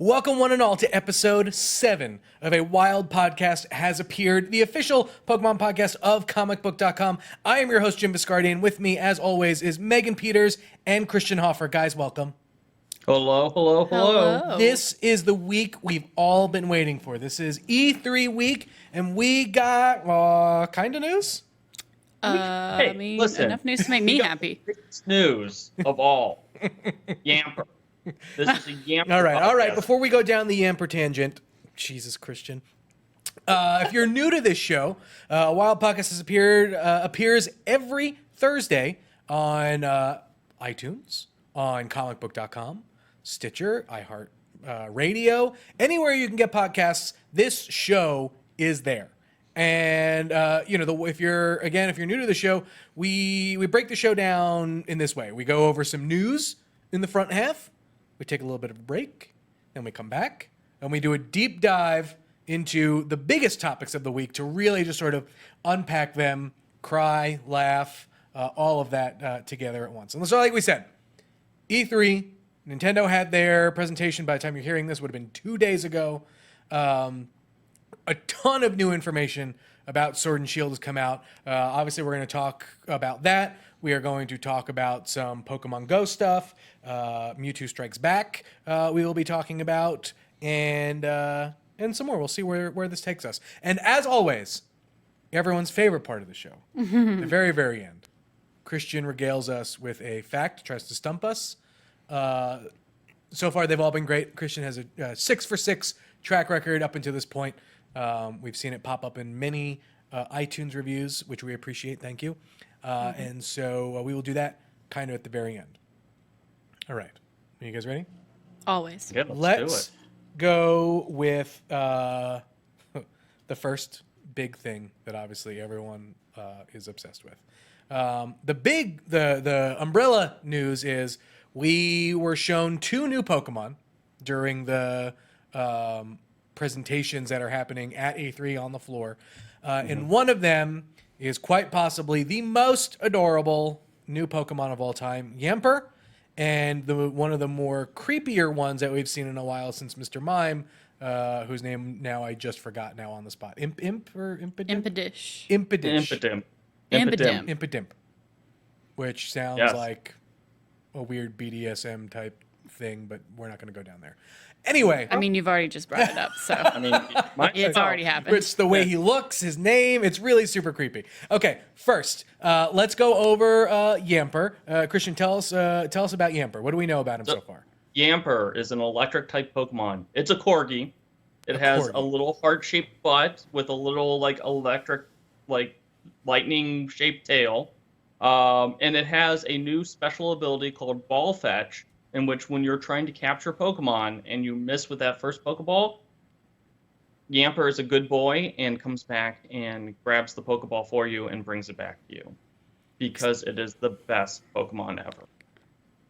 Welcome one and all to episode 7 of A Wild Podcast Has Appeared, the official Pokemon podcast of Comicbook.com. I am your host, Jim Viscardi, and with me, as always, is Megan Peters and Christian Hoffer. Guys, welcome. Hello. This is the week we've all been waiting for. This is E3 week, and we got kind of news. Listen, enough news to make me happy. News of all. Yamper. This is a Yamper. All right. podcast. Before we go down the Yamper tangent, Jesus, Christian. If you're new to this show, Wild Podcast appears every Thursday on iTunes, on Comicbook.com, Stitcher, iHeart Radio, anywhere you can get podcasts. This show is there. And if you're new to the show, we break the show down in this way. We go over some news in the front half. We take a little bit of a break, then we come back, and we do a deep dive into the biggest topics of the week to really just sort of unpack them, cry, laugh, all of that together at once. And so, like we said, E3, Nintendo had their presentation. By the time you're hearing this, would have been 2 days ago. A ton of new information about Sword and Shield has come out. Obviously, we're going to talk about that. We are going to talk about some Pokemon Go stuff. Mewtwo Strikes Back we will be talking about. And some more. We'll see where this takes us. And as always, everyone's favorite part of the show, the very, very end. Christian regales us with a fact, tries to stump us. So far, they've all been great. Christian has a 6 for 6 track record up until this point. We've seen it pop up in many iTunes reviews, which we appreciate. Thank you. And so we will do that kind of at the very end. All right. Are you guys ready? Always. Yeah, Let's go with the first big thing that obviously everyone is obsessed with. The umbrella news is we were shown 2 new Pokemon during the presentations that are happening at E3 on the floor. And one of them is quite possibly the most adorable new Pokemon of all time, Yamper, and one of the more creepier ones that we've seen in a while since Mr. Mime, whose name now I just forgot now on the spot. Imp or Impidimp? Impidimp. Impidimp. Which sounds like a weird BDSM type thing, but we're not going to go down there. Anyway. I mean, you've already just brought it up, so. It's already happened. It's the way he looks, his name. It's really super creepy. Okay, first, let's go over Yamper. Christian, tell us about Yamper. What do we know about him so far? Yamper is an electric-type Pokemon. It's a Corgi. It has a little heart-shaped butt with a little, electric, lightning-shaped tail. And it has a new special ability called Ball Fetch, in which when you're trying to capture Pokemon and you miss with that first Pokeball, Yamper is a good boy and comes back and grabs the Pokeball for you and brings it back to you. Because it is the best Pokemon ever.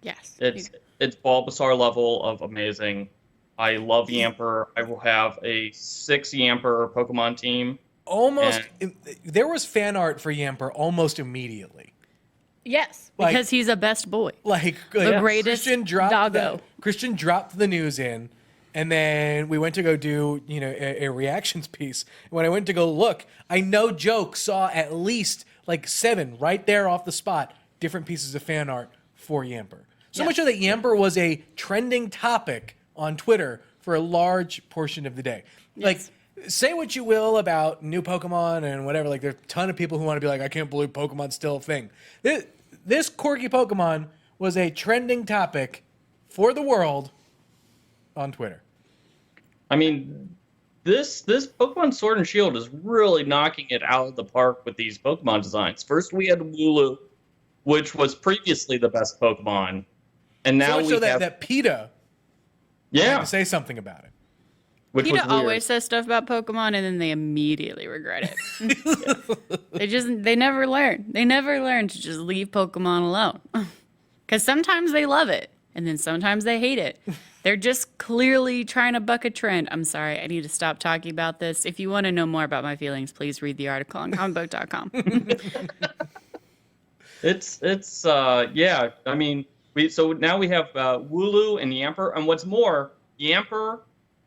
Yes. It's Bulbasaur level of amazing. I love Yamper. I will have a 6 Yamper Pokemon team. There was fan art for Yamper almost immediately. Yes, because he's a best boy. The greatest doggo. Christian dropped the news in, and then we went to go do, a reactions piece. When I went to go look, I no joke saw at least 7 right there off the spot, different pieces of fan art for Yamper. So much so that Yamper was a trending topic on Twitter for a large portion of the day. Yes. Say what you will about new Pokemon and whatever. There's a ton of people who want to be like, I can't believe Pokemon's still a thing. This quirky Pokemon was a trending topic for the world on Twitter. I mean, this Pokemon Sword and Shield is really knocking it out of the park with these Pokemon designs. First, we had Wooloo, which was previously the best Pokemon, and now that PETA had to say something about it. PETA always says stuff about Pokemon, and then they immediately regret it. They never learn. They never learn to just leave Pokemon alone. Because sometimes they love it, and then sometimes they hate it. They're just clearly trying to buck a trend. I'm sorry, I need to stop talking about this. If you want to know more about my feelings, please read the article on Comicbook.com. I mean, so now we have Wooloo and Yamper, and what's more, Yamper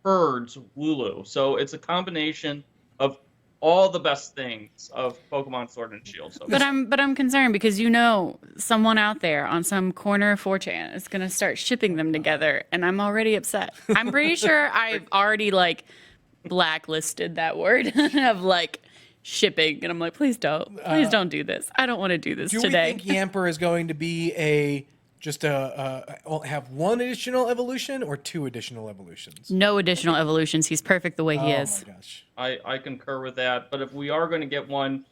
herds Wooloo. So it's a combination of all the best things of Pokemon Sword and Shield. So But I'm concerned because someone out there on some corner of 4chan is gonna start shipping them together, and I'm already upset. I'm pretty sure I've already like blacklisted that word of like shipping, and I'm like, please don't do this. I don't want to do this today. Do we think Yamper is going to be have one additional evolution or 2 additional evolutions? No additional evolutions. He's perfect the way he is. Oh my gosh. I concur with that. But if we are going to get one,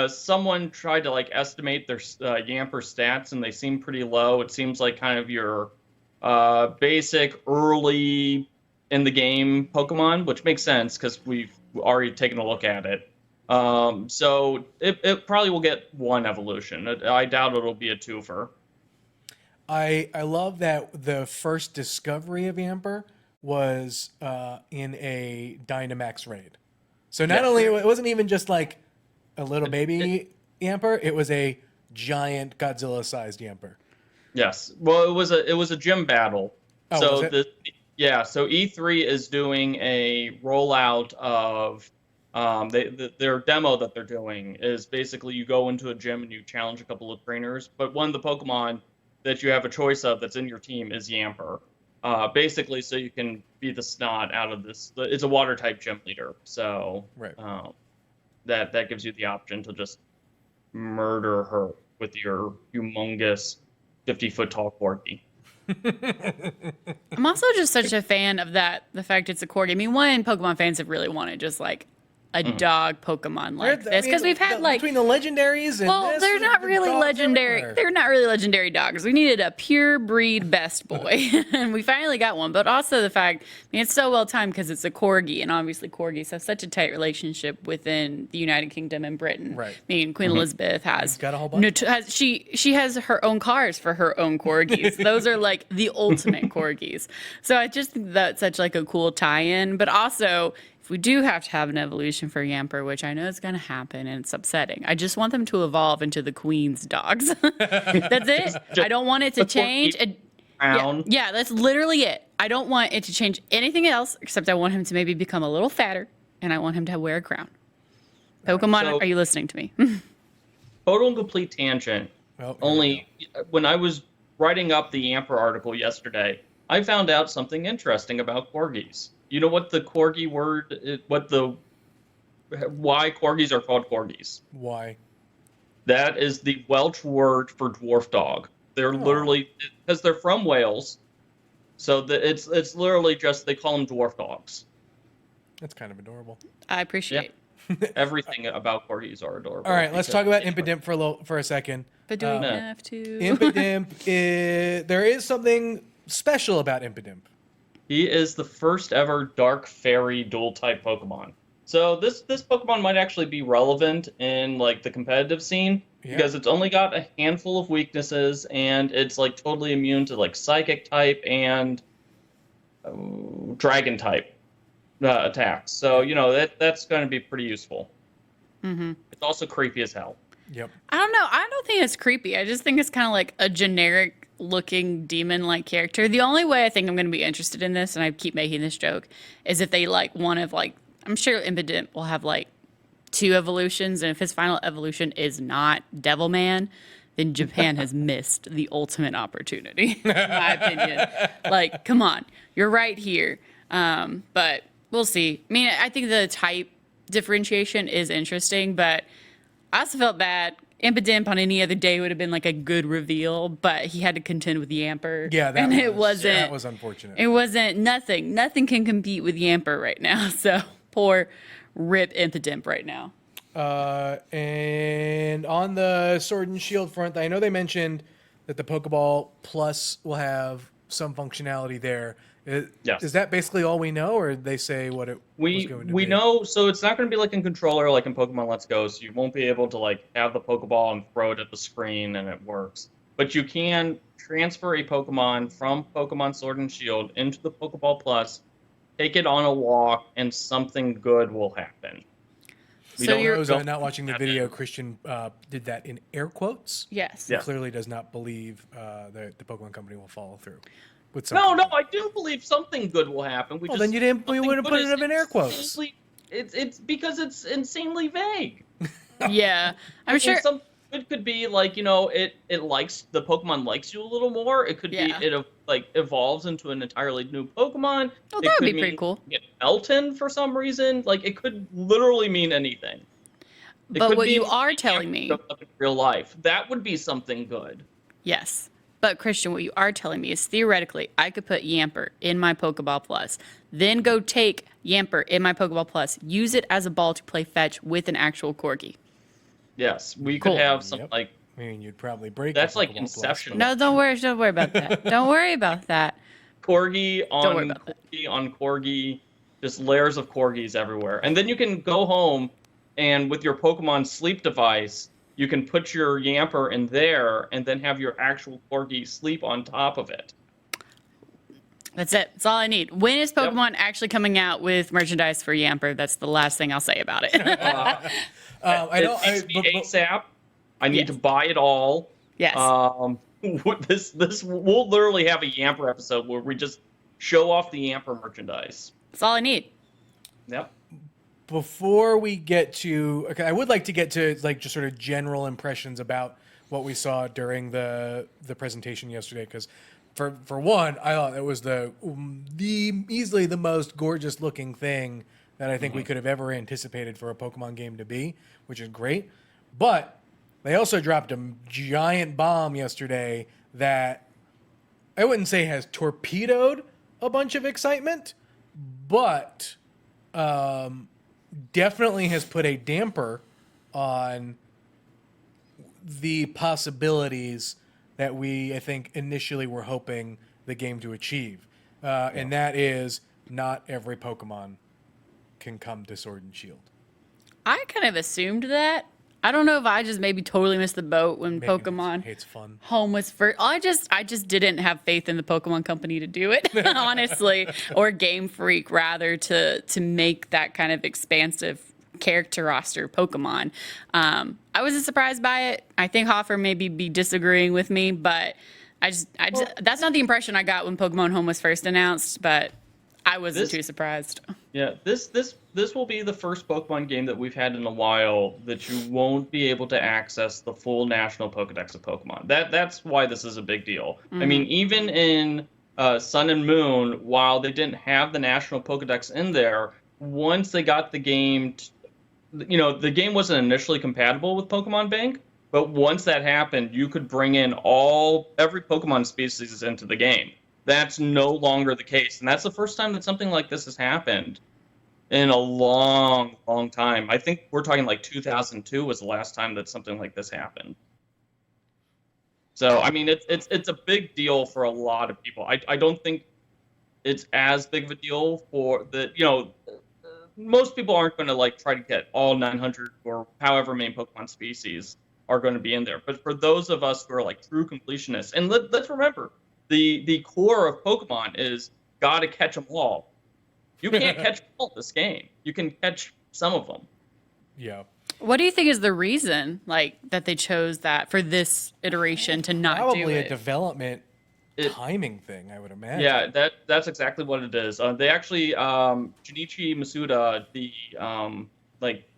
someone tried to like estimate their Yamper stats, and they seem pretty low. It seems like kind of your basic early in the game Pokemon, which makes sense because we've already taken a look at it. So it probably will get 1 evolution. I doubt it'll be a twofer. I love that the first discovery of Yamper was in a Dynamax raid. So not only it wasn't even just like a little baby Yamper, it was a giant Godzilla-sized Yamper. Yes. Well, it was a gym battle. Oh, so was it? So E3 is doing a rollout of their demo that they're doing is basically you go into a gym and you challenge a couple of trainers, but one of the Pokemon that you have a choice of that's in your team is Yamper. Basically, so you can beat the snot out of this. It's a water type gym leader, so Right. That gives you the option to just murder her with your humongous 50-foot tall corgi. I'm also just such a fan of the fact it's a corgi. I mean, Pokemon fans have really wanted just like a dog Pokemon like this because we've had like between the legendaries and they're not really legendary. Everywhere. They're not really legendary dogs. We needed a pure breed best boy, and we finally got one. But also the fact, it's so well timed because it's a corgi, and obviously corgis have such a tight relationship within the United Kingdom and Britain. Right. I mean, Queen Elizabeth has got a whole bunch. She has her own cars for her own corgis. Those are like the ultimate corgis. So I just think that's such like a cool tie-in. But also, if we do have to have an evolution for Yamper, which I know is going to happen and it's upsetting, I just want them to evolve into the Queen's dogs. That's it. I don't want it to change. Yeah, that's literally it. I don't want it to change anything else, except I want him to maybe become a little fatter, and I want him to wear a crown. Pokemon, are you listening to me? Total and complete tangent. When I was writing up the Yamper article yesterday, I found out something interesting about corgis. You know what the corgi word, why corgis are called corgis? Why? That is the Welsh word for dwarf dog. They're literally, because they're from Wales, so it's literally just, they call them dwarf dogs. That's kind of adorable. I appreciate everything about corgis are adorable. All right, let's talk about Impidimp for a second. But do we have to? Impidimp, there is something special about Impidimp. He is the first ever Dark Fairy dual type Pokemon. So this Pokemon might actually be relevant in like the competitive scene because it's only got a handful of weaknesses and it's like totally immune to like Psychic type and Dragon type attacks. So that's going to be pretty useful. Mm-hmm. It's also creepy as hell. Yep. I don't know. I don't think it's creepy. I just think it's kind of like a generic looking demon-like character. The only way I think I'm going to be interested in this, and I keep making this joke, is if they like one of like, I'm sure Impidimp will have like 2 evolutions, and if his final evolution is not Devilman, then Japan has missed the ultimate opportunity, in my opinion. Like, come on, you're right here. But we'll see. I mean, I think the type differentiation is interesting, but I also felt bad. Impidimp on any other day would have been like a good reveal, but he had to contend with Yamper. Yeah, that was unfortunate. It wasn't nothing. Nothing can compete with Yamper right now. So poor rip Impidimp right now. And on the Sword and Shield front, I know they mentioned that the Pokeball Plus will have some functionality there. Yes. Is that basically all we know, or did they say what it was going to be? We know, so it's not going to be like in controller, like in Pokemon Let's Go, so you won't be able to like have the Pokeball and throw it at the screen and it works. But you can transfer a Pokemon from Pokemon Sword and Shield into the Pokeball Plus, take it on a walk, and something good will happen. For those who are not watching the video, Christian did that in air quotes. Yes. He clearly does not believe that the Pokemon Company will follow through. with something. No, I do believe something good will happen. Well, then you wouldn't put it in air quotes. It's because it's insanely vague. Yeah, I'm sure. Some it could be like, it likes the Pokemon likes you a little more. It could be it like evolves into an entirely new Pokemon. Oh, It that would could be pretty mean cool. you get Melton for some reason. Like, it could literally mean anything. It But could what be you are telling me, in real life, that would be something good. yes. But Christian, what you are telling me is theoretically, I could put Yamper in my Pokeball Plus, then go take Yamper in my Pokeball Plus, use it as a ball to play fetch with an actual Corgi. Yes, we Cool. could have some I mean, you'd probably break. That's the like Pokeball Plus, Inception. but- No, don't worry about that. Don't worry about that. Corgi Don't worry on about that. Corgi on Corgi, just layers of Corgis everywhere. And then you can go home and with your Pokemon sleep device, you can put your Yamper in there and then have your actual Corgi sleep on top of it. That's it. That's all I need. When is Pokemon actually coming out with merchandise for Yamper? That's the last thing I'll say about it. I know. It needs to be ASAP. I need to buy it all. Yes. This we'll literally have a Yamper episode where we just show off the Yamper merchandise. That's all I need. Yep. Before we get to, okay, I would like to get to like just sort of general impressions about what we saw during the presentation yesterday, because for one, I thought it was the easily the most gorgeous looking thing that I think we could have ever anticipated for a Pokemon game to be, which is great. But they also dropped a giant bomb yesterday that I wouldn't say has torpedoed a bunch of excitement, but definitely has put a damper on the possibilities that we, I think, initially were hoping the game to achieve. And that is not every Pokemon can come to Sword and Shield. I kind of assumed that. I don't know if I just maybe totally missed the boat when Maybe Pokemon hates fun. Home was first. I just didn't have faith in the Pokemon Company to do it, honestly, or Game Freak rather to make that kind of expansive character roster Pokemon. I wasn't surprised by it. I think Hoffer maybe be disagreeing with me, but I just that's not the impression I got when Pokemon Home was first announced. But I wasn't too surprised. Yeah, this will be the first Pokemon game that we've had in a while that you won't be able to access the full national Pokedex of Pokemon. That's why this is a big deal. I mean, even in Sun and Moon, while they didn't have the national Pokedex in there, once they got the game, the game wasn't initially compatible with Pokemon Bank, but once that happened, you could bring in every Pokemon species into the game. That's no longer the case, and that's the first time that something like this has happened in a long, long time. I think we're talking like 2002 was the last time that something like this happened. So, I mean, it's a big deal for a lot of people. I don't think it's as big of a deal for most people aren't going to like try to get all 900 or however many Pokemon species are going to be in there. But for those of us who are like true completionists, and let's remember, the core of Pokemon is gotta catch them all. You can't catch them all in this game. You can catch some of them. Yeah. What do you think is the reason, like, that they chose that for this iteration to not do it? Probably a development timing thing, I would imagine. Yeah, that's exactly what it is. They actually, Junichi Masuda,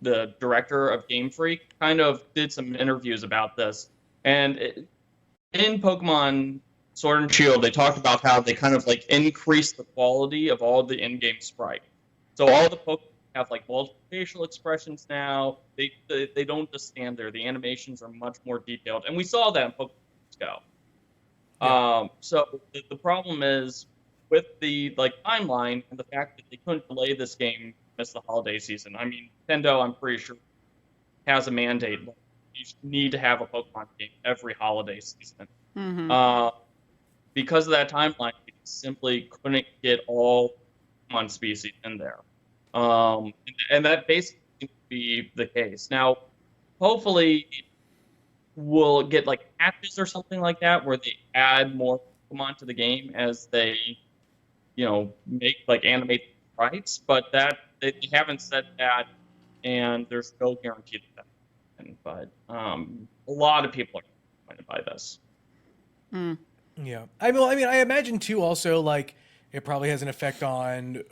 the director of Game Freak, kind of did some interviews about this. And in Pokemon Sword and Shield, they talked about how they kind of like increased the quality of all the in-game sprite. So all the Pokemon have like multiple facial expressions now. They don't just stand there. The animations are much more detailed, and we saw that in Pokemon Go. Yeah. So the problem is with the timeline and the fact that they couldn't delay this game miss the holiday season. I mean, Nintendo, I'm pretty sure, has a mandate. You need to have a Pokemon game every holiday season. Mm-hmm. Because of that timeline, we simply couldn't get all Pokemon species in there. And that basically seems to be the case. Now, hopefully, we'll get like patches or something like that where they add more Pokemon to the game as they, make animate sprites. But that they haven't said that, and there's no guarantee that will happen. But a lot of people are disappointed by this. Mm. Yeah. I mean, I imagine too. Also, like it probably has an effect on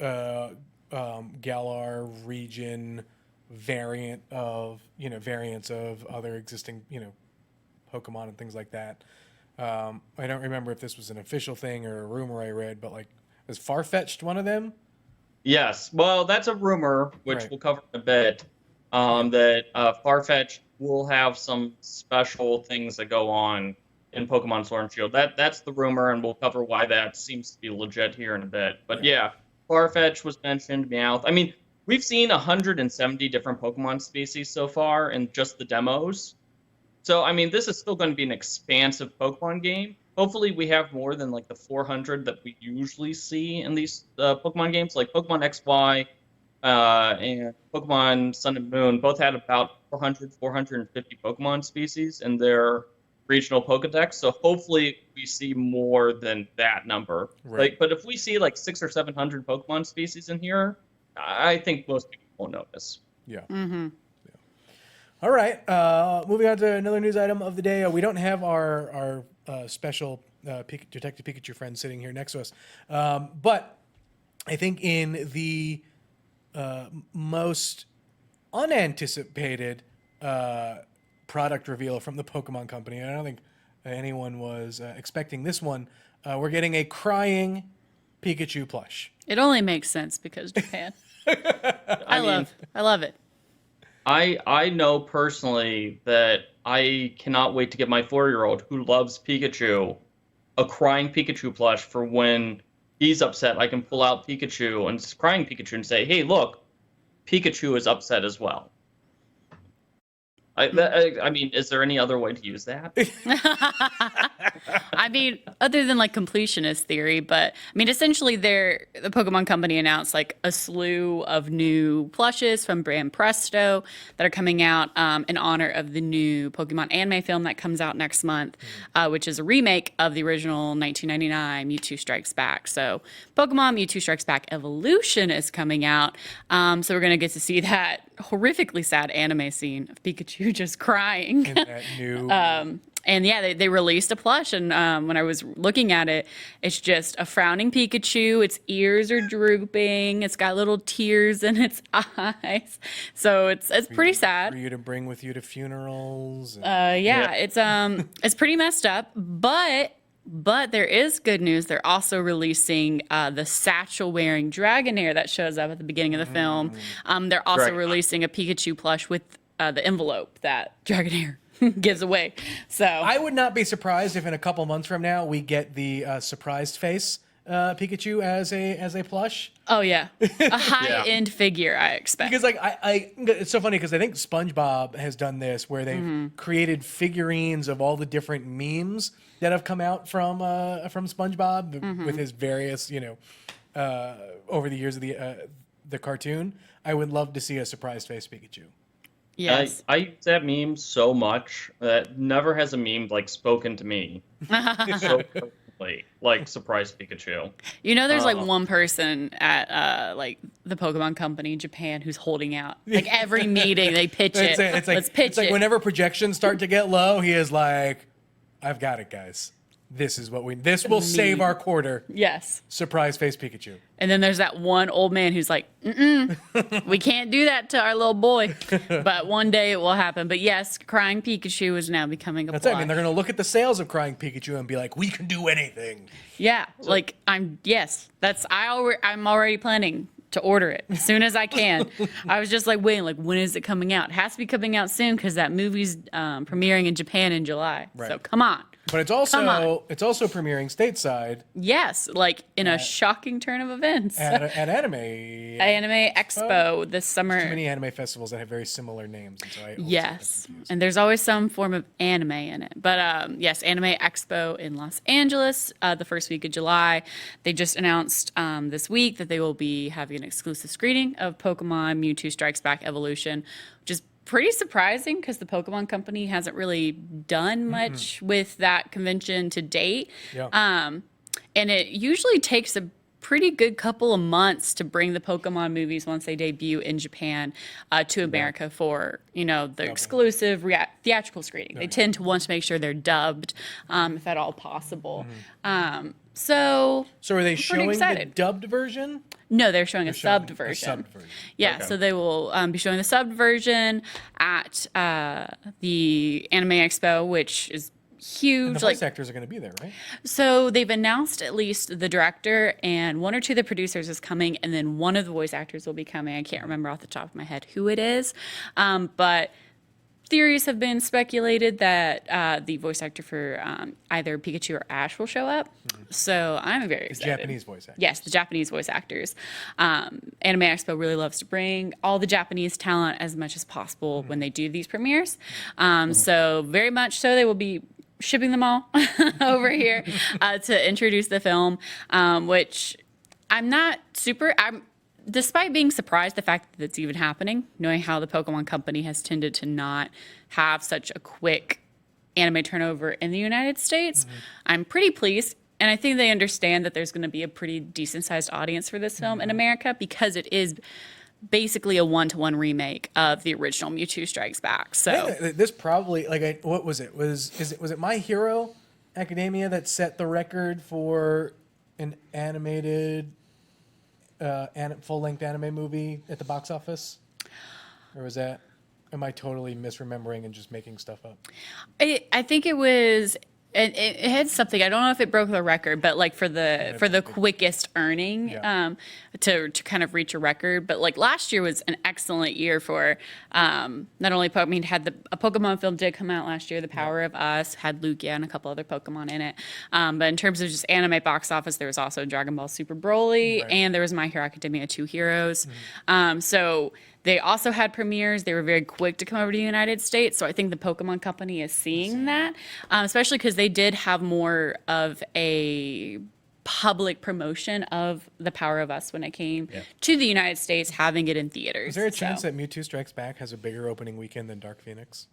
Galar region variants of other existing Pokemon and things like that. I don't remember if this was an official thing or a rumor I read, but like, is Farfetch'd one of them? Yes. Well, that's a rumor, which Right. we'll cover in a bit. That Farfetch will have some special things that go on in Pokemon Sword and Shield. That's the rumor, and we'll cover why that seems to be legit here in a bit. But yeah, Farfetch was mentioned, Meowth. I mean, we've seen 170 different Pokemon species so far in just the demos. So, I mean, this is still going to be an expansive Pokemon game. Hopefully, we have more than like the 400 that we usually see in these Pokemon games, like Pokemon XY and Pokemon Sun and Moon. Both had about 400, 450 Pokemon species in their regional Pokedex. So, hopefully, we see more than that number. Right. Like, but if we see like 600 or 700 Pokemon species in here, I think most people won't notice. Yeah. Mm-hmm. All right. Moving on to another news item of the day. We don't have our special Detective Pikachu friend sitting here next to us, but I think in the most unanticipated product reveal from the Pokemon Company, and I don't think anyone was expecting this one. We're getting a crying Pikachu plush. It only makes sense because Japan. I love it. I know personally that I cannot wait to get my 4-year-old who loves Pikachu a crying Pikachu plush for when he's upset. I can pull out Pikachu and crying Pikachu and say, "Hey, look, Pikachu is upset as well." I mean, is there any other way to use that? I mean, other than like completionist theory, but I mean, essentially, the Pokemon Company announced like a slew of new plushes from brand Presto that are coming out in honor of the new Pokemon anime film that comes out next month, which is a remake of the original 1999 Mewtwo Strikes Back. So, Pokemon Mewtwo Strikes Back Evolution is coming out, so we're gonna get to see that horrifically sad anime scene of Pikachu just crying. In that new. And yeah, they released a plush, and when I was looking at it, it's just a frowning Pikachu. Its ears are drooping. It's got little tears in its eyes, so it's pretty sad. For you to bring with you to funerals. Yeah, it's pretty messed up, but there is good news. They're also releasing the satchel-wearing Dragonair that shows up at the beginning of the film. They're also releasing a Pikachu plush with the envelope that Dragonair gives away. So I would not be surprised if in a couple months from now we get the surprised face Pikachu as a plush. Oh yeah, a high-end figure, I expect. Because like it's so funny because I think SpongeBob has done this where they've created figurines of all the different memes that have come out from SpongeBob with his various over the years of the cartoon. I would love to see a surprised face Pikachu. Yes. I use that meme so much that never has a meme like spoken to me so personally, like surprise Pikachu. You know, there's like one person at like the Pokemon Company in Japan who's holding out. Like every meeting they pitch it. Let's pitch it's like it. whenever projections start to get low, he is like, "I've got it, guys. This will save our quarter." Yes. Surprise face Pikachu. And then there's that one old man who's like, we can't do that to our little boy. But one day it will happen. But yes, crying Pikachu is now becoming a That's it. I plush. mean, they're going to look at the sales of crying Pikachu and be like, "We can do anything." Yeah, I'm already planning to order it as soon as I can. I was just like waiting, like when is it coming out? It has to be coming out soon because that movie's premiering in Japan in July. Right. So come on. But it's also premiering stateside Yes, like in a shocking turn of events. at Anime. Anime Expo this summer. Too many anime festivals that have very similar names, and so I always get Yes, confused. and there's always some form of anime in it. But yes, Anime Expo in Los Angeles, the first week of July. They just announced this week that they will be having an exclusive screening of Pokemon Mewtwo Strikes Back Evolution, which is pretty surprising because the Pokemon Company hasn't really done much with that convention to date. Yeah. And it usually takes pretty good couple of months to bring the Pokemon movies once they debut in Japan to America for, the exclusive theatrical screening. They tend to want to make sure they're dubbed, if at all possible. So are they I'm pretty showing the excited. dubbed version? No, they're showing a subbed version. Yeah, so they will be showing the subbed version at the Anime Expo, which is huge. And the voice actors are going to be there, right? So they've announced at least the director and one or two of the producers is coming, and then one of the voice actors will be coming. I can't remember off the top of my head who it is, but theories have been speculated that the voice actor for either Pikachu or Ash will show up. So I'm very excited. The Japanese voice actors. Yes, the Japanese voice actors. Anime Expo really loves to bring all the Japanese talent as much as possible when they do these premieres. So very much so, they will be shipping them all over here to introduce the film, which I'm not super... Despite being surprised the fact that it's even happening, knowing how the Pokemon Company has tended to not have such a quick anime turnover in the United States, I'm pretty pleased. And I think they understand that there's going to be a pretty decent-sized audience for this film in America because it is basically a one-to-one remake of the original Mewtwo Strikes Back. So this probably, what was it? Was it My Hero Academia that set the record for an animated... full-length anime movie at the box office? Or was that... Am I totally misremembering and just making stuff up? I think it was... It had something. I don't know if it broke the record, but for the quickest earning, to kind of reach a record. But last year was an excellent year for not only Pokemon. Had a Pokemon film did come out last year. The Power of Us had Lugia and a couple other Pokemon in it. But in terms of just anime box office, there was also Dragon Ball Super Broly, and there was My Hero Academia 2 Heroes. So they also had premieres. They were very quick to come over to the United States. So I think the Pokemon Company is seeing that, especially because they did have more of a public promotion of The Power of Us when it came to the United States, having it in theaters. Is there a chance that Mewtwo Strikes Back has a bigger opening weekend than Dark Phoenix?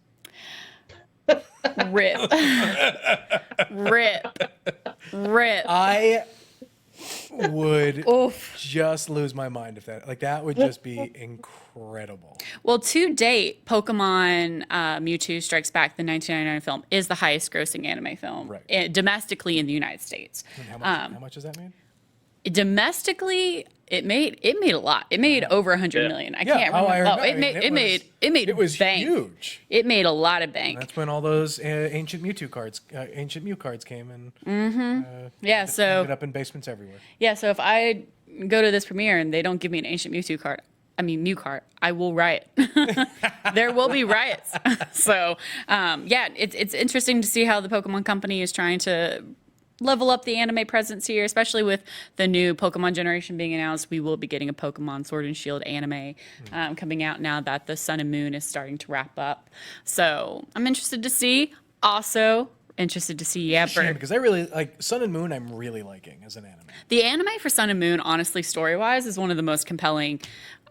Rip. Rip. I would just lose my mind if that would just be incredible. Well, to date, Pokemon Mewtwo Strikes Back, the 1999 film, is the highest grossing anime film domestically in the United States. And how much does that mean? Domestically, it made a lot. It made over 100 million. I can't remember. It was bank. Huge. It made a lot of bank. And that's when all those ancient Mewtwo cards, ancient Mew cards came and ended up in basements everywhere. Yeah, so if I go to this premiere and they don't give me an ancient Mew card, I will riot. There will be riots. So, it's interesting to see how the Pokemon Company is trying to level up the anime presence here, especially with the new Pokemon generation being announced. We will be getting a Pokemon Sword and Shield anime coming out now that the Sun and Moon is starting to wrap up. So I'm interested to see. Also interested to see Yamper. Because I really like Sun and Moon. I'm really liking as an anime. The anime for Sun and Moon, honestly, story-wise, is one of the most compelling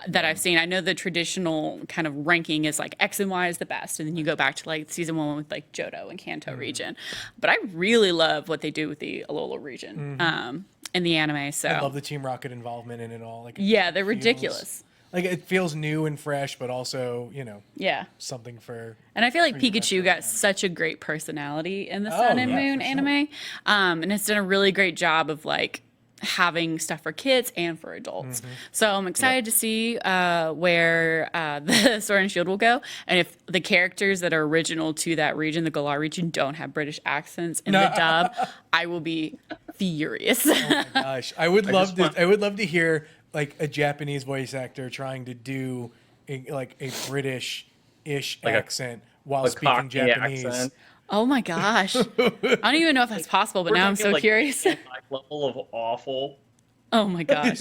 that I've seen. I know the traditional kind of ranking is X and Y is the best, and then you go back to season 1 with Johto and Kanto region. But I really love what they do with the Alola region in the anime. So I love the Team Rocket involvement in it all. They're ridiculous. It feels new and fresh, but also something for. And I feel like Pikachu got such a great personality in the Sun and Moon anime, and it's done a really great job of having stuff for kids and for adults. So I'm excited to see where the Sword and Shield will go, and if the characters that are original to that region, the Galar region, don't have British accents in the dub, I will be furious. Oh my gosh, I would love to hear a Japanese voice actor trying to do a British-ish accent while speaking Japanese. Accent. Oh my gosh. I don't even know if that's possible, but now I'm so curious. Level of awful. Oh my gosh.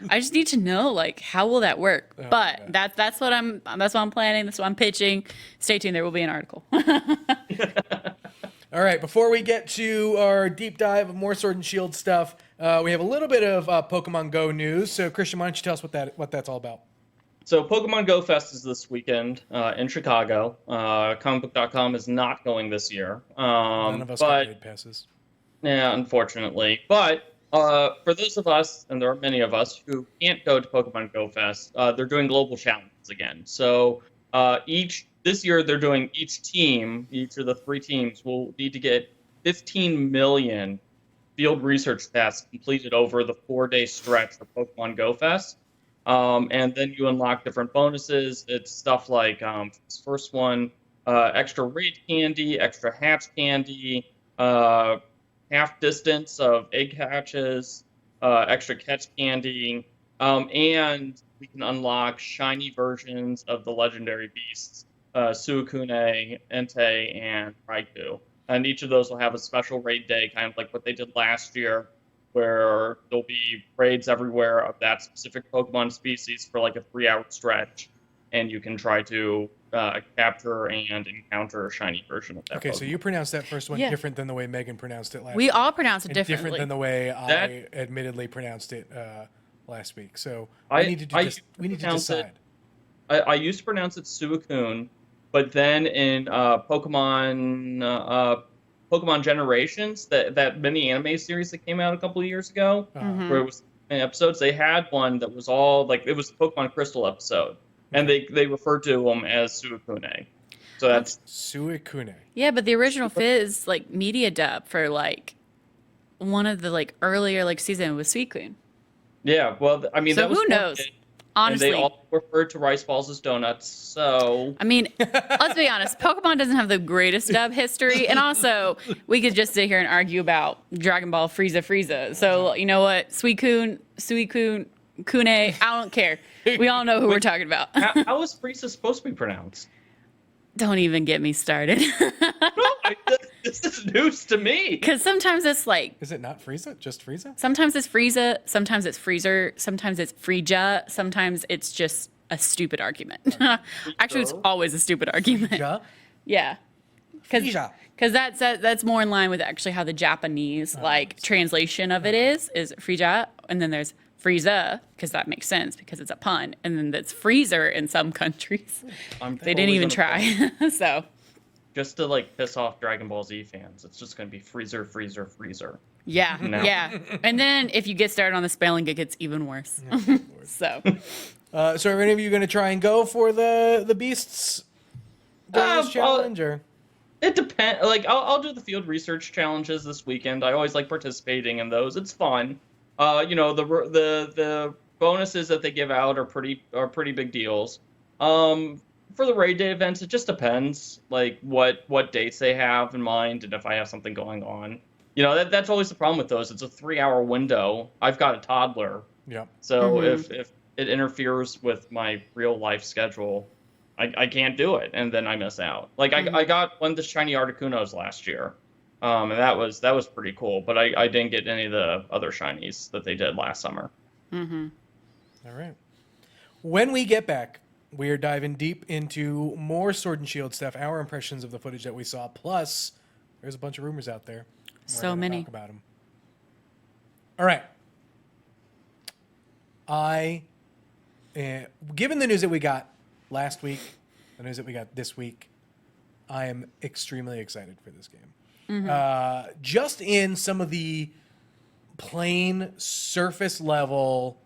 I just need to know how will that work? But that's what I'm planning. That's what I'm pitching. Stay tuned. There will be an article. All right, before we get to our deep dive of more Sword and Shield stuff, we have a little bit of Pokemon Go news. So Christian, why don't you tell us what that's all about? So Pokemon Go Fest is this weekend in Chicago. Comicbook.com is not going this year. None of us got paid passes. Yeah, unfortunately. But For those of us, and there are many of us, who can't go to Pokemon Go Fest, they're doing global challenges again. So this year they're doing each of the 3 teams will need to get 15 million field research tasks completed over the 4-day stretch of Pokemon Go Fest. And then you unlock different bonuses. It's stuff like this first one, extra raid candy, extra hatch candy, half distance of egg hatches, extra catch candy, and we can unlock shiny versions of the legendary beasts, Suicune, Entei, and Raikou. And each of those will have a special raid day, kind of like what they did last year, where there'll be raids everywhere of that specific Pokemon species for like a 3-hour stretch, and you can try to capture and encounter a shiny version of that. Okay, Pokemon. So you pronounced that first one different than the way Megan pronounced it last We week. all pronounce it And differently. different than the way I admittedly pronounced it last week. So we need to decide. I used to pronounce it Suicune, but then in Pokemon Generations, that mini anime series that came out a couple of years ago, where it was episodes, they had one that was all like, it was the Pokemon Crystal episode, and they referred to them as Suicune. So that's Suicune. Yeah, but the original Fizz like media dub for like one of the like earlier like season was Suicune. Yeah, well, I mean, So that was who knows? Honestly, and they all referred to rice balls as donuts. So I mean, let's be honest. Pokemon doesn't have the greatest dub history, and also we could just sit here and argue about Dragon Ball Frieza. So you know what, Suicune, Kune, I don't care. We all know who we're talking about. how is Frieza supposed to be pronounced? Don't even get me started. This is news to me. Because sometimes it's like, Is it not Frieza? Just Frieza? sometimes it's Frieza, sometimes it's Freezer, sometimes it's Frieja, sometimes it's just a stupid argument. Actually, it's always a stupid argument. Yeah. Yeah. Frieja. Because that's more in line with actually how the Japanese like translation of it is Frieja, and then there's Frieza, because that makes sense because it's a pun, and then that's Freezer in some countries. They didn't even try. So just to like piss off Dragon Ball Z fans, it's just gonna be Freezer. yeah, No. yeah. And then if you get started on the spelling, it gets even worse. So So are any of you going to try and go for the Beasts Bonus Challenge? Or? It depends. Like I'll do the field research challenges this weekend. I always like participating in those. It's fun. You know, the bonuses that they give out are pretty big deals. For the raid day events, it just depends, like what dates they have in mind, and if I have something going on. You know, that's always the problem with those. It's a 3-hour window. I've got a toddler, Yeah. so if it interferes with my real life schedule, I can't do it, and then I miss out. Like I got one of the shiny Articunos last year. And that was pretty cool, but I didn't get any of the other shinies that they did last summer. All right. When we get back, we are diving deep into more Sword and Shield stuff, our impressions of the footage that we saw. Plus, there's a bunch of rumors out there. We're So gonna many. talk about them. All right. Given the news that we got last week, the news that we got this week, I am extremely excited for this game. Just in some of the plain surface level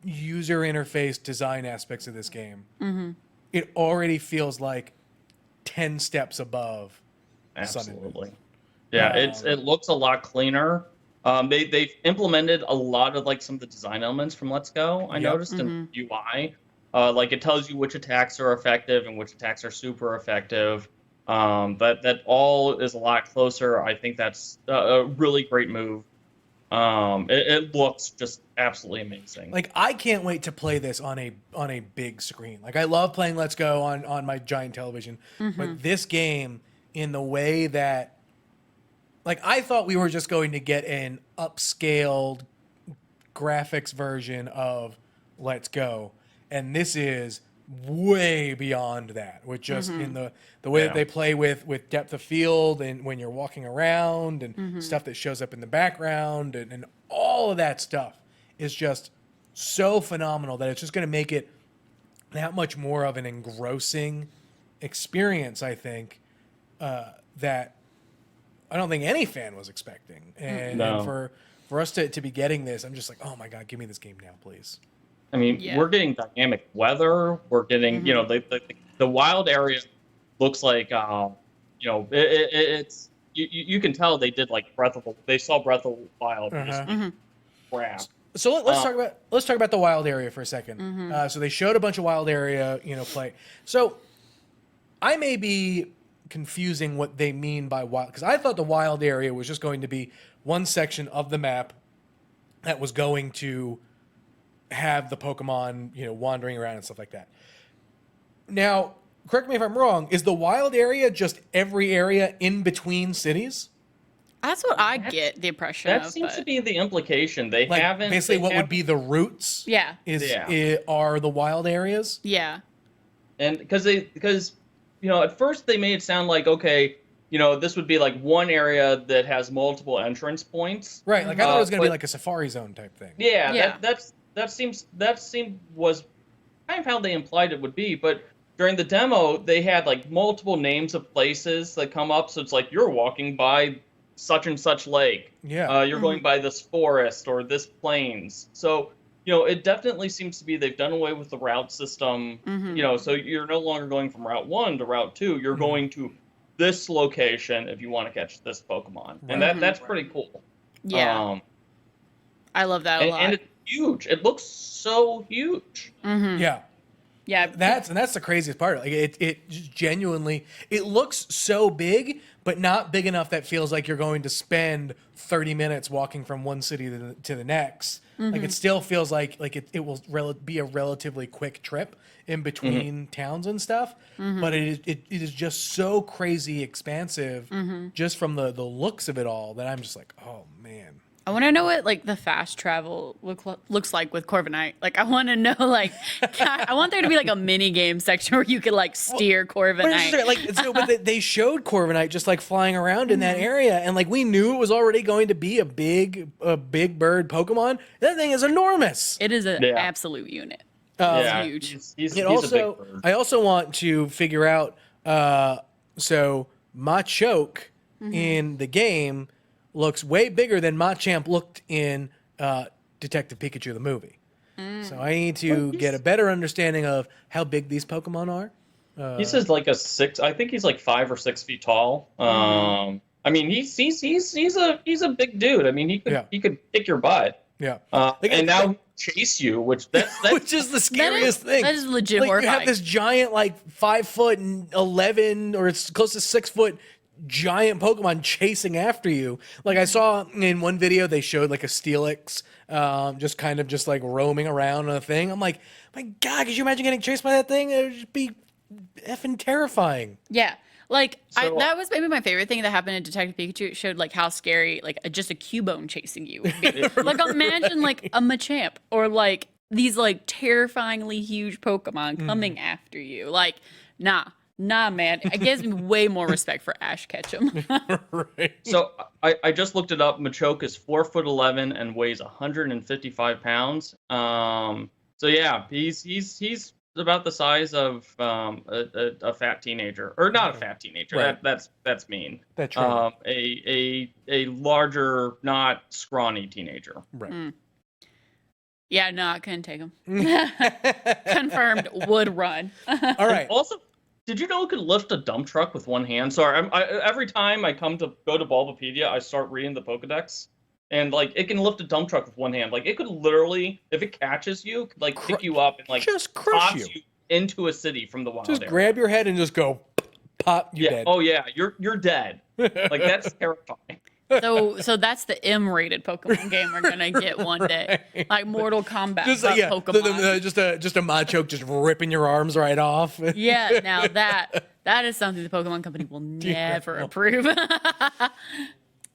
user interface design aspects of this game, it already feels like 10 steps above Sun and Moon. Absolutely. Yeah, it looks a lot cleaner. They've implemented a lot of like some of the design elements from Let's Go. I noticed in UI, like it tells you which attacks are effective and which attacks are super effective. That all is a lot closer. I think that's a really great move. It looks just absolutely amazing. Like, I can't wait to play this on a big screen. Like, I love playing Let's Go on my giant television, but this game, in the way that, like, I thought we were just going to get an upscaled graphics version of Let's Go, and this is way beyond that, with just in the way that they play with depth of field and when you're walking around and stuff that shows up in the background and all of that stuff is just so phenomenal that it's just going to make it that much more of an engrossing experience, I think, that I don't think any fan was expecting. And for for us to be getting this, I'm just like, oh my God, give me this game now, please. I mean, we're getting dynamic weather. We're getting, the wild area looks like, it's you can tell they did like they saw Breath of the Wild. Crap. So let's talk about the wild area for a second. So they showed a bunch of wild area, play. So I may be confusing what they mean by wild, because I thought the wild area was just going to be one section of the map that was going to have the Pokemon, wandering around and stuff like that. Now, correct me if I'm wrong, is the wild area just every area in between cities? That's what I get the impression of. That seems to be the implication. They haven't... Basically what would be the routes are the wild areas? Yeah. And because at first they made it sound like, okay, this would be like one area that has multiple entrance points. Right, like I thought it was going to be like a Safari Zone type thing. Yeah. That seemed was kind of how they implied it would be, but during the demo they had like multiple names of places that come up, so it's like you're walking by such and such lake. Yeah. You're going by this forest or this plains. So, it definitely seems to be they've done away with the route system. So you're no longer going from Route 1 to Route 2. You're going to this location if you want to catch this Pokemon. And that's pretty cool. Yeah. I love that a lot. And it's huge. It looks so huge. Yeah. Yeah. That's the craziest part. Like it just genuinely, it looks so big, but not big enough that feels like you're going to spend 30 minutes walking from one city to the next. Like it still feels like it will be a relatively quick trip in between towns and stuff. But it is just so crazy expansive just from the looks of it all that I'm just like, oh man. I want to know what like the fast travel looks like with Corviknight. Like I want to know I want there to be like a mini game section where you could like steer Corviknight. But they showed Corviknight just like flying around in that area, and like we knew it was already going to be a big bird Pokemon. That thing is enormous. It is an absolute unit. It's huge. He's a big bird. I also want to figure out so Machoke in the game looks way bigger than Machamp looked in Detective Pikachu the movie. So I need to get a better understanding of how big these Pokemon are. He says like I think he's like 5 or 6 feet tall. I mean, he's a big dude. I mean, he could kick your butt. Yeah. And now chase you, which is the scariest thing. That is legit like, horrifying. You have this giant, like 5'11", or it's close to 6 foot giant Pokemon chasing after you. Like I saw in one video, they showed like a Steelix, just like roaming around on a thing. I'm like, my God, could you imagine getting chased by that thing? It would just be effing terrifying. Yeah. Like that was maybe my favorite thing that happened in Detective Pikachu. It showed like how scary like just a Cubone chasing you would be. Like imagine like a Machamp or like these like terrifyingly huge Pokemon coming after you. Like nah, man. It gives me way more respect for Ash Ketchum. Right. So I just looked it up. Machoke is 4'11" and weighs 155 pounds. So yeah, he's about the size of a fat teenager, or not a fat teenager. Right. That's mean. That's right. A larger, not scrawny teenager. Right. Yeah, no, I couldn't take him. Confirmed. Would run. All right. Also, did you know it could lift a dump truck with one hand? Sorry, every time I go to Bulbapedia, I start reading the Pokedex, and like it can lift a dump truck with one hand. Like it could literally, if it catches you, like pick you up and like just crush you into a city from the wild Just area. grab your head and just go pop. You dead. Oh yeah, you're dead. Like that's terrifying. So that's the M-rated Pokemon game we're gonna get one day, like Mortal Kombat. Just but Pokemon. just a Machoke just ripping your arms right off. Yeah, now that is something the Pokemon Company will never approve.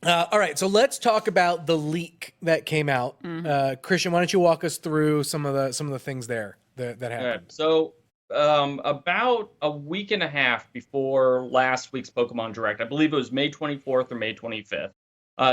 All right, so let's talk about the leak that came out. Christian, why don't you walk us through some of the things there that happened? Right. So about a week and a half before last week's Pokemon Direct, I believe it was May 24th or May 25th.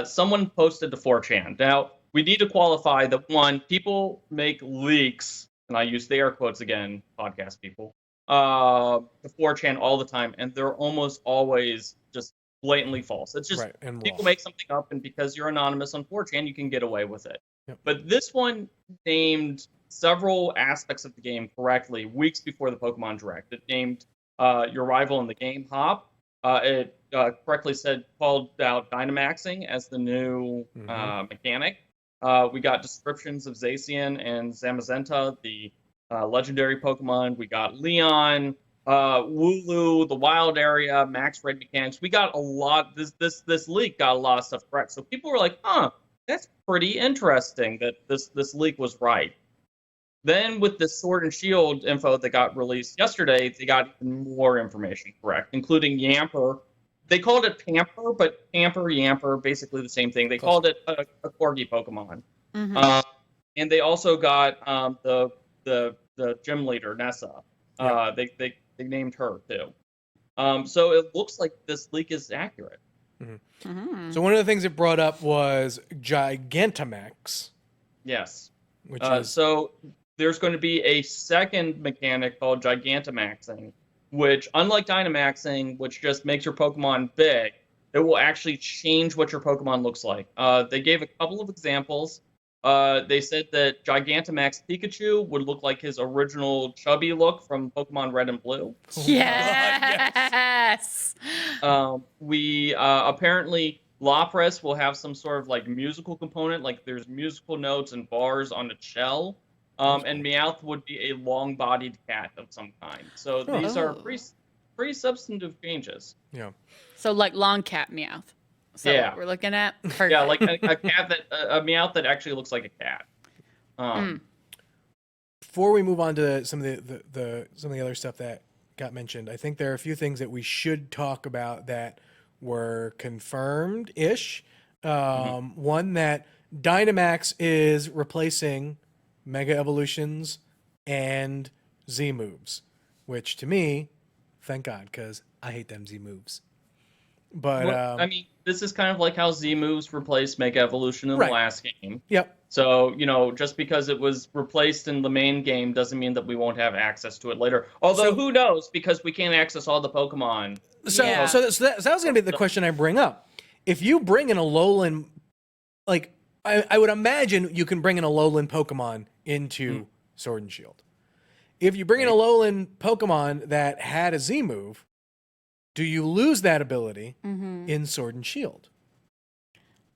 Someone posted to 4chan. Now, we need to qualify that, one, people make leaks, and I use the air quotes again, podcast people, to 4chan all the time, and they're almost always just blatantly false. It's just Right, and people wrong. make something up, and because you're anonymous on 4chan, you can get away with it. Yep. But this one named several aspects of the game correctly weeks before the Pokemon Direct. It named your rival in the game, Hop. It correctly called out Dynamaxing as the new mechanic. We got descriptions of Zacian and Zamazenta, the legendary Pokemon. We got Leon, Wooloo, the wild area, max raid mechanics. We got a lot. This leak got a lot of stuff correct. So people were like, "Huh, that's pretty interesting that this leak was right." Then with the Sword and Shield info that got released yesterday, they got even more information correct, including Yamper. They called it Pamper, but Pamper, Yamper, basically the same thing. They called it a corgi Pokemon. And they also got the gym leader, Nessa. They named her too. So it looks like this leak is accurate. So one of the things it brought up was Gigantamax. Yes. Which is... So there's going to be a second mechanic called Gigantamaxing, which, unlike Dynamaxing, which just makes your Pokemon big, it will actually change what your Pokemon looks like. They gave a couple of examples. They said that Gigantamax Pikachu would look like his original chubby look from Pokemon Red and Blue. Yes! We apparently Lapras will have some sort of like musical component, like there's musical notes and bars on its shell. And Meowth would be a long-bodied cat of some kind. So these are pretty substantive changes. Yeah. So like long cat Meowth. So yeah. What we're looking at. Perfect. Yeah, like a cat a Meowth that actually looks like a cat. Before we move on to some of the other stuff that got mentioned, I think there are a few things that we should talk about that were confirmed-ish. One, that Dynamax is replacing Mega Evolutions and Z moves, which to me, thank God, because I hate them Z moves. But I mean, this is kind of like how Z moves replaced Mega Evolution in the last game. Yep. So, just because it was replaced in the main game doesn't mean that we won't have access to it later. Although, who knows, because we can't access all the Pokemon. So that was going to be the question I bring up. If you bring in a Alolan, like, I would imagine you can bring in a Alolan Pokemon into Sword and Shield. If you bring in a Alolan Pokemon that had a Z move, do you lose that ability in Sword and Shield?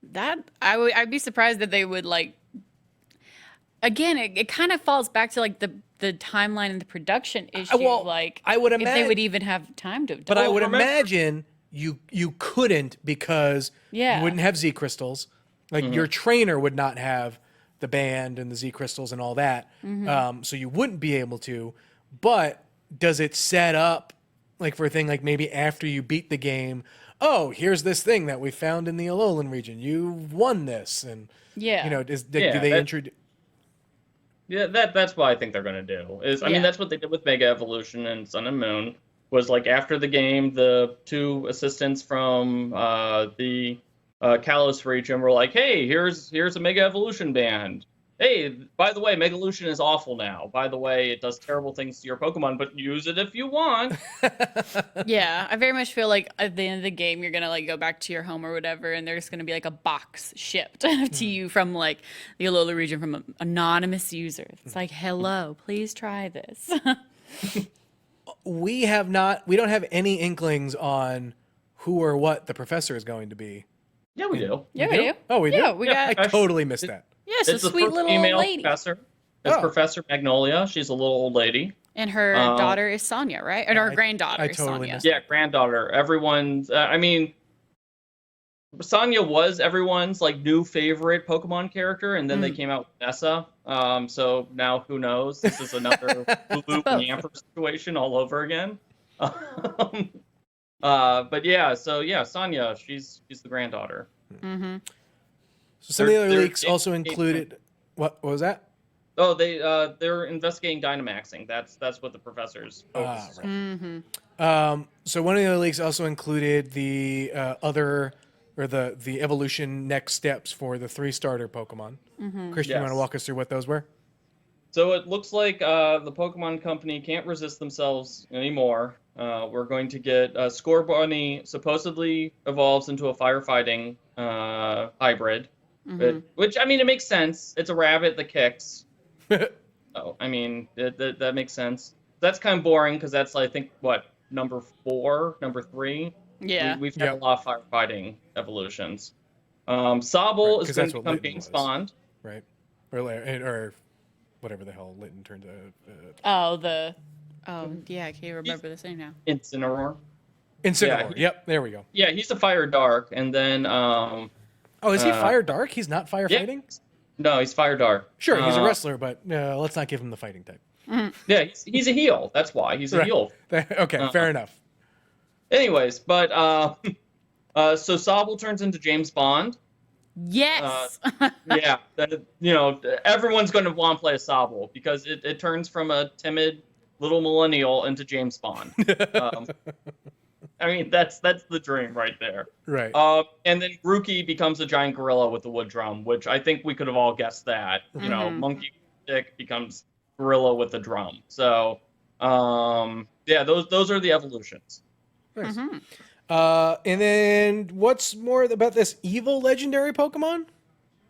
That I'd be surprised that they would like. Again, it kind of falls back to like the timeline and the production issue. Like, I would if they would even have time to. But I would imagine you couldn't because you wouldn't have Z crystals. Like your trainer would not have the band and the Z crystals and all that. So you wouldn't be able to. But does it set up like for a thing like maybe after you beat the game? Oh, here's this thing that we found in the Alolan region. You won this, and do they introduce? Yeah, that's what I think they're gonna do. I mean, that's what they did with Mega Evolution and Sun and Moon. Was like after the game, the two assistants from the Kalos region were like, "Hey, here's a Mega Evolution band. Hey, by the way, Mega Evolution is awful now. By the way, it does terrible things to your Pokemon, but use it if you want." Yeah, I very much feel like at the end of the game, you're gonna like go back to your home or whatever, and there's gonna be like a box shipped to you from like the Alola region from an anonymous user. It's like, "Hello, please try this." We don't have any inklings on who or what the professor is going to be. Yeah, we do. Yeah, we do. Oh, we do? Yeah, we got. I totally missed that. Yes, a sweet little female old lady. Professor. It's Professor Magnolia. She's a little old lady. And her daughter is Sonia, right? And her granddaughter is totally Sonia. missed Yeah, granddaughter. Everyone's. I mean, Sonia was everyone's like new favorite Pokemon character, and then they came out with Nessa. So now who knows? This is another Blue and Yamper situation all over again. But yeah, so yeah, Sonia, she's the granddaughter. So some of the other leaks also included what was that? Oh, they're investigating Dynamaxing. That's what the professors focus on. So one of the other leaks also included the the evolution next steps for the 3 starter Pokemon. Christian, you want to walk us through what those were? So it looks like the Pokemon Company can't resist themselves anymore. We're going to get Scorbunny supposedly evolves into a firefighting hybrid, which I mean it makes sense. It's a rabbit that kicks. Oh, I mean that makes sense. That's kind of boring because that's I think what number 3. Yeah. We've had a lot of firefighting evolutions. Sobble is going to become James Bond, right? Or whatever the hell Linton turns out. Yeah, I can't remember the name now. Incineroar. Yeah, yep, there we go. Yeah, he's a Fire Dark, and then is he Fire Dark? He's not firefighting? Yeah. No, he's Fire Dark. Sure, he's a wrestler, but let's not give him the fighting type. Yeah, he's a heel. That's why he's a heel. Okay, fair enough. Anyways, but so Sobble turns into James Bond. Yes. Yeah, everyone's going to want to play a Sobble because it turns from a timid little millennial into James Bond. I mean, that's the dream right there. Right. And then Grookey becomes a giant gorilla with a wood drum, which I think we could have all guessed that. Monkey Stick becomes gorilla with a drum. So, yeah, those are the evolutions. Nice. And then what's more about this evil legendary Pokemon?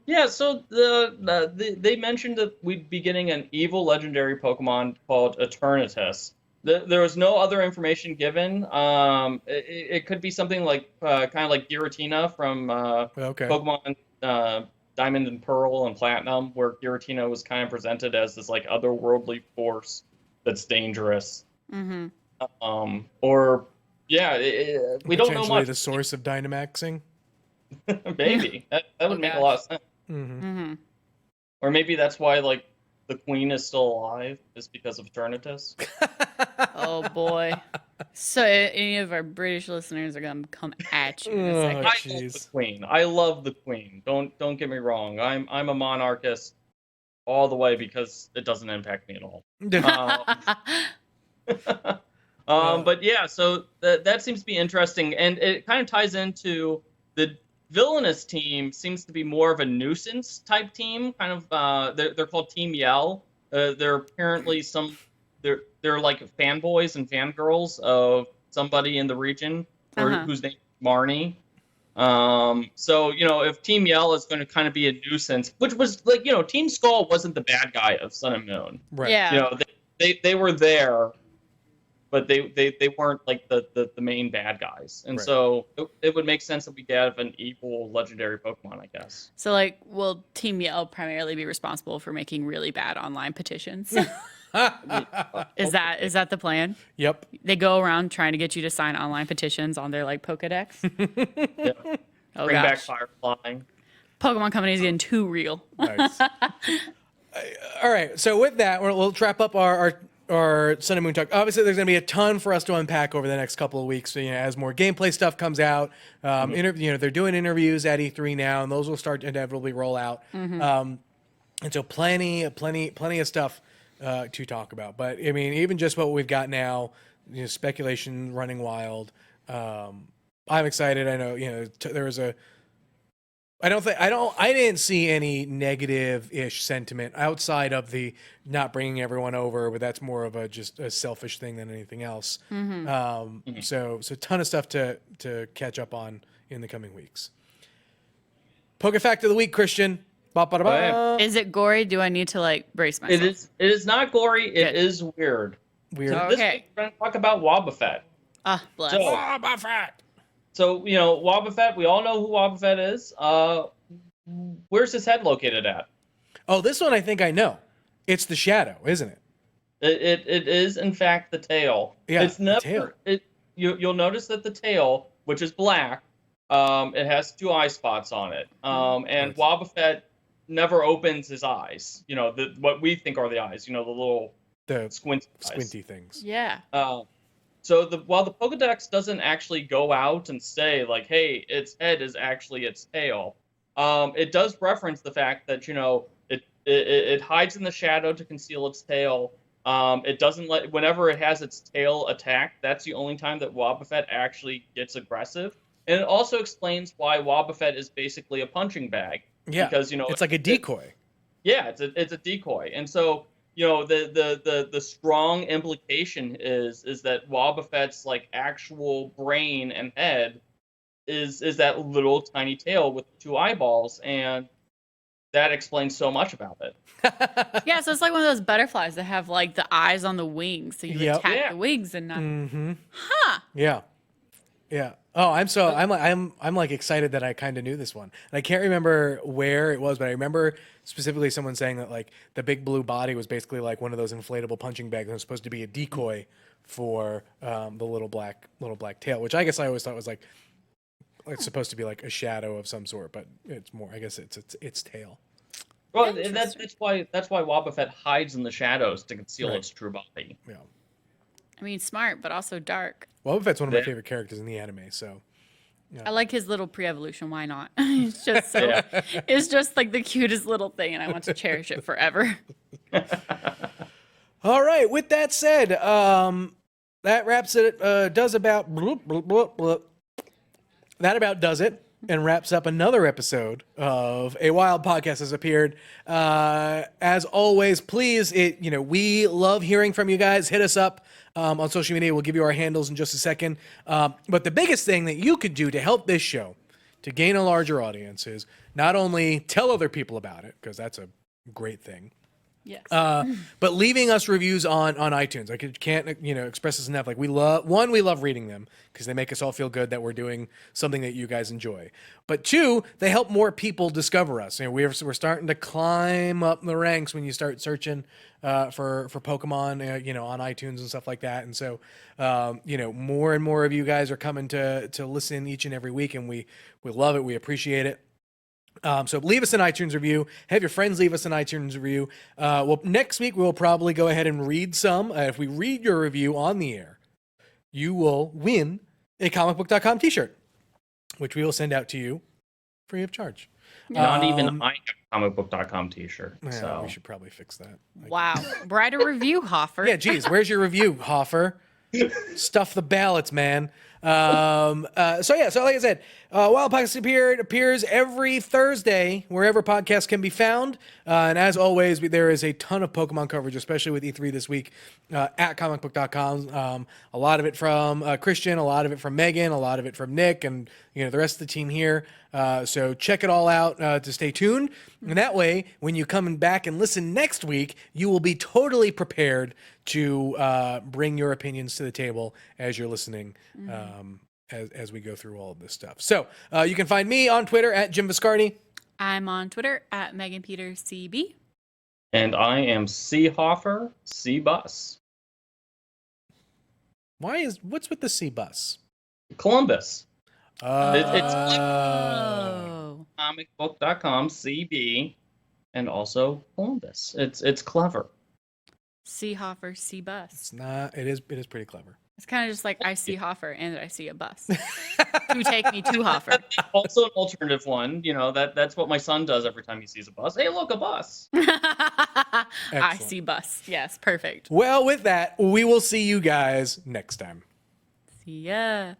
Yeah, so they mentioned that we'd be getting an evil legendary Pokemon called Eternatus. There was no other information given. It could be something like kind of like Giratina from Pokemon Diamond and Pearl and Platinum, where Giratina was kind of presented as this like otherworldly force that's dangerous. Or yeah, we don't know much. The source of Dynamaxing. Maybe that would make a lot of sense. Or maybe that's why like the queen is still alive is because of Eternatus. Oh boy! So any of our British listeners are gonna come at you. I love the queen. I love the queen. Don't get me wrong. I'm a monarchist all the way because it doesn't impact me at all. But yeah, so that seems to be interesting, and it kind of ties into the villainous team. Seems to be more of a nuisance type team. Kind of, they're called Team Yell. They're apparently they're like fanboys and fangirls of somebody in the region whose name is Marnie. So if Team Yell is going to kind of be a nuisance, which was like Team Skull wasn't the bad guy of Sun and Moon, right? Yeah, they were there. But they weren't like the main bad guys, and so it would make sense that we have an evil legendary Pokemon, I guess. So like, will Team Yell primarily be responsible for making really bad online petitions? Is that the plan? Yep. They go around trying to get you to sign online petitions on their like Pokedex. Yeah. Oh, Bring gosh. back Firefly. Pokemon Company is getting too real. Nice. All right. So with that, we'll wrap up our Sun and Moon talk. Obviously, there's going to be a ton for us to unpack over the next couple of weeks. So, as more gameplay stuff comes out, they're doing interviews at E3 now, and those will start to inevitably roll out. And so, plenty of stuff to talk about. But I mean, even just what we've got now, speculation running wild. I'm excited. I know, there was a. I didn't see any negative-ish sentiment outside of the not bringing everyone over, but that's more of just a selfish thing than anything else. So ton of stuff to catch up on in the coming weeks. Poke Fact of the Week, Christian. Ba-ba-da-ba. Is it gory? Do I need to like brace myself? It is not gory. It is weird. Weird. Okay. This week we're going to talk about Wobbuffet. Ah, bless. So, Wobbuffet. So, Wobbuffet, we all know who Wobbuffet is. Where's his head located at? Oh, this one I think I know. It's the shadow, isn't it? It is, in fact, the tail. Yeah, it's never, the tail. You'll notice that the tail, which is black, it has 2 eye spots on it. And Wobbuffet never opens his eyes. What we think are the eyes. The little squinty things. Yeah. So while the Pokedex doesn't actually go out and say like, "Hey, its head is actually its tail," it does reference the fact that it hides in the shadow to conceal its tail. It doesn't whenever it has its tail attacked, that's the only time that Wobbuffet actually gets aggressive. And it also explains why Wobbuffet is basically a punching bag. Yeah, because it's like a decoy. It's a decoy, and so. the strong implication is that Wobbuffet's like actual brain and head is that little tiny tail with 2 eyeballs, and that explains so much about it. Yeah, so it's like one of those butterflies that have like the eyes on the wings, so you Yep. attack the wings and not. Mm-hmm. Huh. Yeah. Yeah. Oh, I'm like excited that I kind of knew this one. And I can't remember where it was, but I remember specifically someone saying that like the big blue body was basically like one of those inflatable punching bags and was supposed to be a decoy for the little black tail, which I guess I always thought was like it's supposed to be like a shadow of some sort, but it's more, I guess it's tail. Well, that's why Wobbuffet hides in the shadows to conceal its true body. Yeah. I mean, smart, but also dark. Wobbuffet's one of my favorite characters in the anime, so. Yeah. I like his little pre-evolution. Why not? It's just so. It's just like the cutest little thing, and I want to cherish it forever. All right. With that said, that wraps it. Does about. That about does it, and wraps up another episode of A Wild Podcast Has Appeared. As always, please, we love hearing from you guys. Hit us up on social media. We'll give you our handles in just a second. But the biggest thing that you could do to help this show to gain a larger audience is not only tell other people about it, because that's a great thing. Yes. But leaving us reviews on iTunes. I can't express this enough. Like we love reading them because they make us all feel good that we're doing something that you guys enjoy. But 2, they help more people discover us. We're starting to climb up the ranks when you start searching for Pokemon, on iTunes and stuff like that. And so, more and more of you guys are coming to listen each and every week, and we love it. We appreciate it. So leave us an iTunes review. Have your friends leave us an iTunes review. Well, next week we'll probably go ahead and read some. If we read your review on the air, you will win a Comicbook.com t-shirt, which we will send out to you free of charge. Not even I have a Comicbook.com t-shirt. Yeah, so we should probably fix that. Wow. Write a review, Hoffer. Yeah, geez, where's your review, Hoffer? Stuff the ballots, man. So like I said, Wild Podcast appears every Thursday wherever podcasts can be found. And as always, there is a ton of Pokemon coverage, especially with E3 this week at Comicbook.com. A lot of it from Christian, a lot of it from Megan, a lot of it from Nick, and the rest of the team here. So check it all out to stay tuned. And that way, when you come back and listen next week, you will be totally prepared to bring your opinions to the table as you're listening. As we go through all of this stuff. So you can find me on Twitter at Jim Viscardi. I'm on Twitter at Megan Peters CB. And I am C Hoffer, C Bus. What's with the C Bus? Columbus. It's Oh. Comicbook.com, CB, and also Columbus. It's clever. C Hoffer, C Bus. It's not. It is pretty clever. It's kind of just like I see Hoffer and I see a bus. To take me to Hoffer. Also an alternative one. That's what my son does every time he sees a bus. Hey, look, a bus. I see bus. Yes, perfect. Well, with that, we will see you guys next time. See ya.